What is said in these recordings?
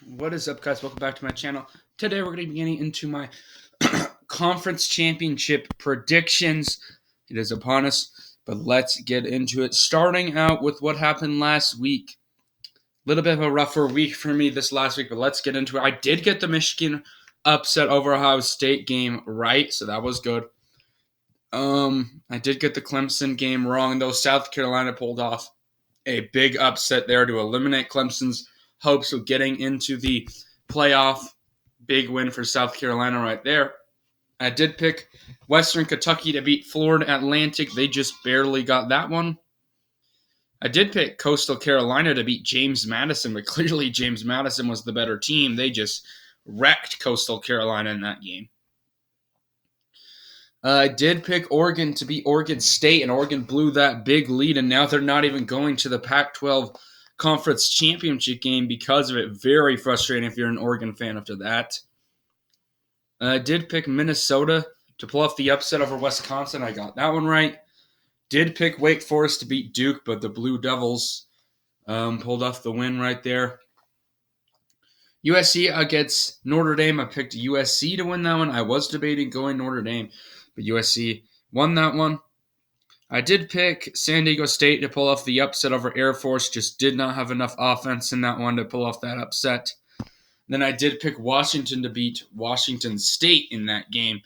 What is up, guys? Welcome back to my channel. Today we're going to be getting into my conference championship predictions. It is upon us, but let's get into it. Starting out with what happened last week. A little bit of a rougher week for me this last week, but let's get into it. I did get the Michigan upset over Ohio State game right, so that was good. I did get the Clemson game wrong, though South Carolina pulled off a big upset there to eliminate Clemson's hopes of getting into the playoff. Big win for South Carolina right there. I did pick Western Kentucky to beat Florida Atlantic. They just barely got that one. I did pick Coastal Carolina to beat James Madison, but clearly James Madison was the better team. They just wrecked Coastal Carolina in that game. I did pick Oregon to beat Oregon State, and Oregon blew that big lead, and now they're not even going to the Pac-12 Conference Championship game because of it. Very frustrating if you're an Oregon fan after that. I did pick Minnesota to pull off the upset over Wisconsin. I got that one right. Did pick Wake Forest to beat Duke, but the Blue Devils pulled off the win right there. USC against Notre Dame. I picked USC to win that one. I was debating going Notre Dame, but USC won that one. I did pick San Diego State to pull off the upset over Air Force. Just did not have enough offense in that one to pull off that upset. Then I did pick Washington to beat Washington State in that game.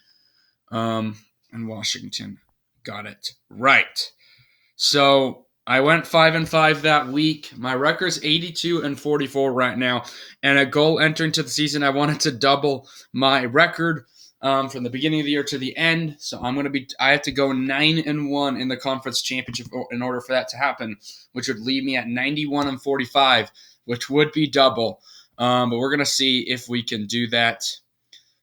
And Washington got it right. So I went 5-5 that week. My record's 82-44 right now. And a goal entering to the season, I wanted to double my record from the beginning of the year to the end. So I have to go 9-1 in the conference championship in order for that to happen, which would leave me at 91-45, which would be double. But we're going to see if we can do that.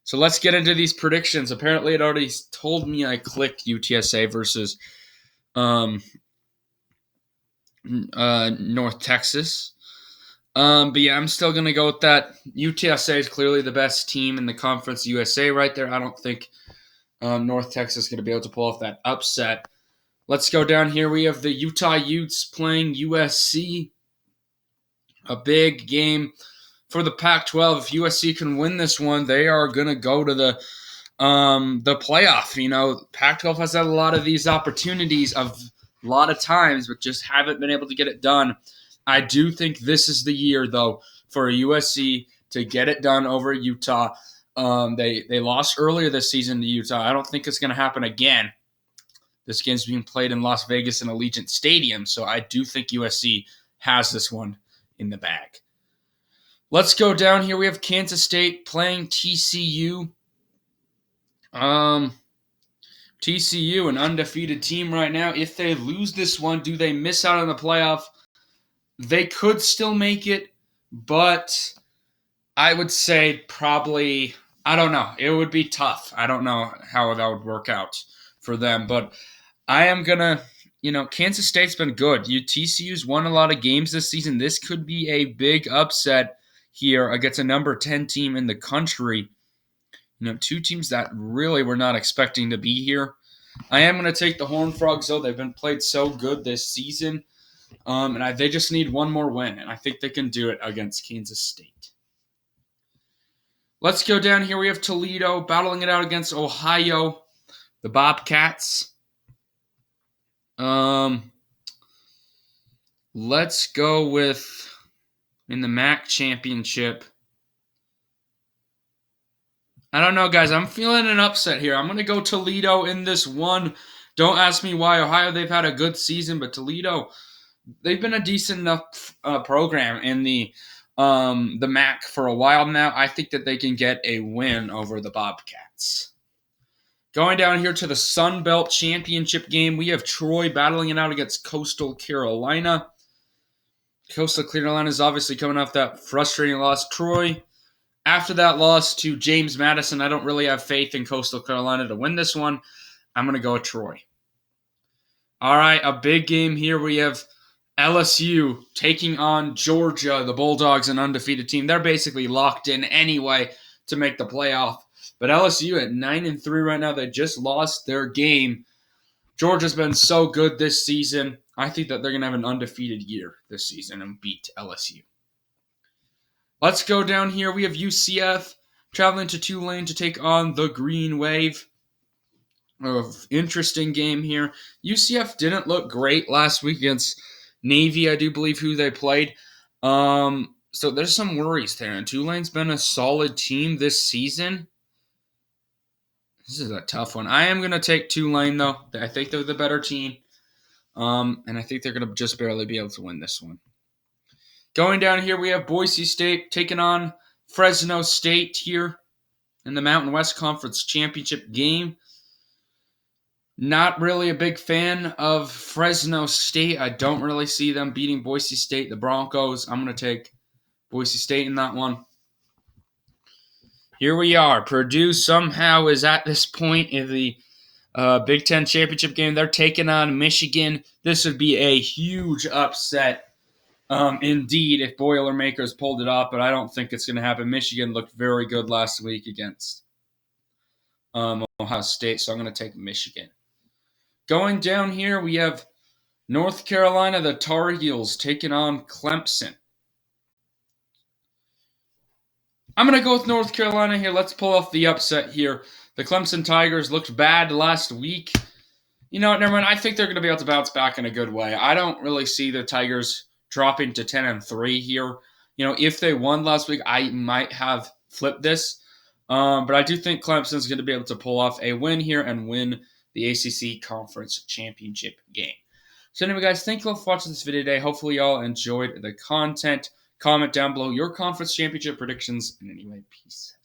So let's get into these predictions. Apparently, it already told me I clicked UTSA versus North Texas. But yeah, I'm still going to go with that. UTSA is clearly the best team in the Conference USA right there. I don't think North Texas is going to be able to pull off that upset. Let's go down here. We have the Utah Utes playing USC. A big game for the Pac-12. If USC can win this one, they are going to go to the playoff. You know, Pac-12 has had a lot of these opportunities of a lot of times, but just haven't been able to get it done. I do think this is the year, though, for USC to get it done over Utah. They lost earlier this season to Utah. I don't think it's going to happen again. This game's being played in Las Vegas in Allegiant Stadium, so I do think USC has this one in the bag. Let's go down here. We have Kansas State playing TCU. TCU, an undefeated team right now. If they lose this one, do they miss out on the playoff? They could still make it, but I would say probably, I don't know. It would be tough. I don't know how that would work out for them, but I am going to, Kansas State's been good. TCU's won a lot of games this season. This could be a big upset here against a number 10 team in the country. Two teams that really were not expecting to be here. I am going to take the Horned Frogs, though. They've been played so good this season. And they just need one more win, and I think they can do it against Kansas State. Let's go down here. We have Toledo battling it out against Ohio, the Bobcats. Let's go with, in the MAC championship, I don't know, guys. I'm feeling an upset here. I'm going to go Toledo in this one. Don't ask me why. Ohio, they've had a good season, but Toledo, they've been a decent enough program in the MAC for a while now. I think that they can get a win over the Bobcats. Going down here to the Sun Belt Championship game, we have Troy battling it out against Coastal Carolina. Coastal Carolina is obviously coming off that frustrating loss. Troy, after that loss to James Madison, I don't really have faith in Coastal Carolina to win this one. I'm going to go with Troy. All right, a big game here. We have LSU taking on Georgia, the Bulldogs, an undefeated team. They're basically locked in anyway to make the playoff. But LSU at 9-3 right now, they just lost their game. Georgia's been so good this season. I think that they're going to have an undefeated year this season and beat LSU. Let's go down here. We have UCF traveling to Tulane to take on the Green Wave. Interesting game here. UCF didn't look great last week against Navy, I do believe, who they played. So there's some worries there. And Tulane's been a solid team this season. This is a tough one. I am going to take Tulane, though. I think they're the better team. And I think they're going to just barely be able to win this one. Going down here, we have Boise State taking on Fresno State here in the Mountain West Conference Championship game. Not really a big fan of Fresno State. I don't really see them beating Boise State, the Broncos. I'm going to take Boise State in that one. Here we are. Purdue somehow is at this point in the Big Ten Championship game. They're taking on Michigan. This would be a huge upset indeed if Boilermakers pulled it off, but I don't think it's going to happen. Michigan looked very good last week against Ohio State, so I'm going to take Michigan. Going down here, we have North Carolina, the Tar Heels, taking on Clemson. I'm going to go with North Carolina here. Let's pull off the upset here. The Clemson Tigers looked bad last week. You know what, never mind. I think they're going to be able to bounce back in a good way. I don't really see the Tigers dropping to 10-3 here. You know, if they won last week, I might have flipped this. But I do think Clemson's going to be able to pull off a win here and win the ACC Conference Championship game. So anyway, guys, thank you all for watching this video today. Hopefully y'all enjoyed the content. Comment down below your conference championship predictions. And anyway, peace.